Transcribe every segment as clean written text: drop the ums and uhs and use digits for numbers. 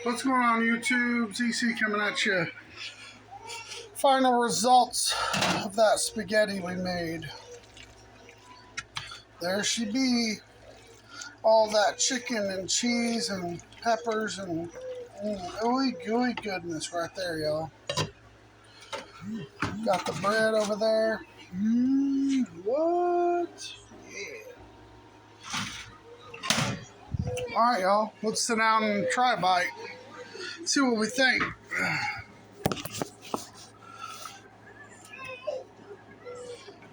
What's going on YouTube? ZC coming at you. Final results of that spaghetti we made. There she be. All that chicken and cheese and peppers and ooey gooey goodness right there, y'all. Got the bread over there. What? Yeah. Alright, y'all. Let's sit down and try a bite. See what we think.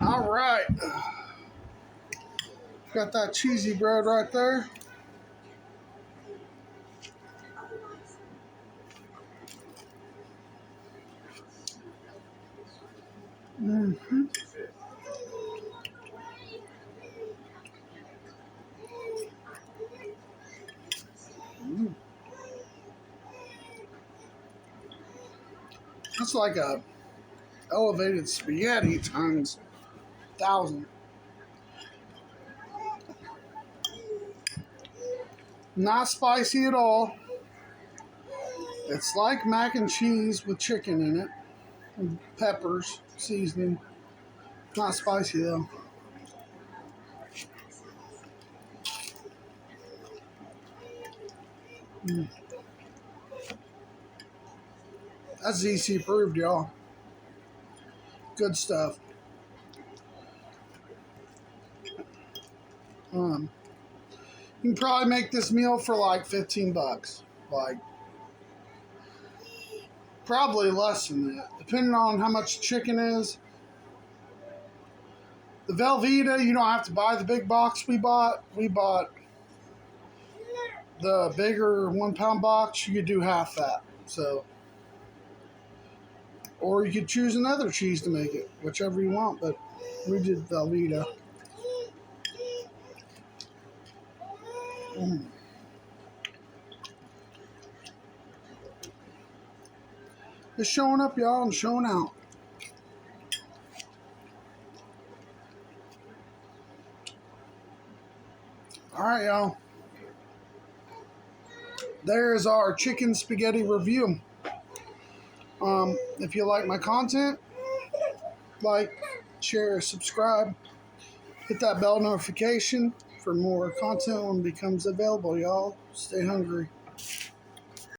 Alright. Got that cheesy bread right there. Mm-hmm. That's like a elevated spaghetti times 1,000. Not spicy at all. It's like mac and cheese with chicken in it. And peppers, seasoning. Not spicy though. That's ZC approved, y'all. Good stuff. You can probably make this meal for like 15 bucks. Like, probably less than that, depending on how much chicken is. The Velveeta, you don't have to buy the big box we bought. We bought the bigger 1 pound box. You could do half that. So, or you could choose another cheese to make it, whichever you want, but we did Velveeta. It's showing up, y'all, and showing out. Alright, y'all. There's our chicken spaghetti review. If you like my content, like, share, subscribe. Hit that bell notification for more content when it becomes available, y'all. Stay hungry.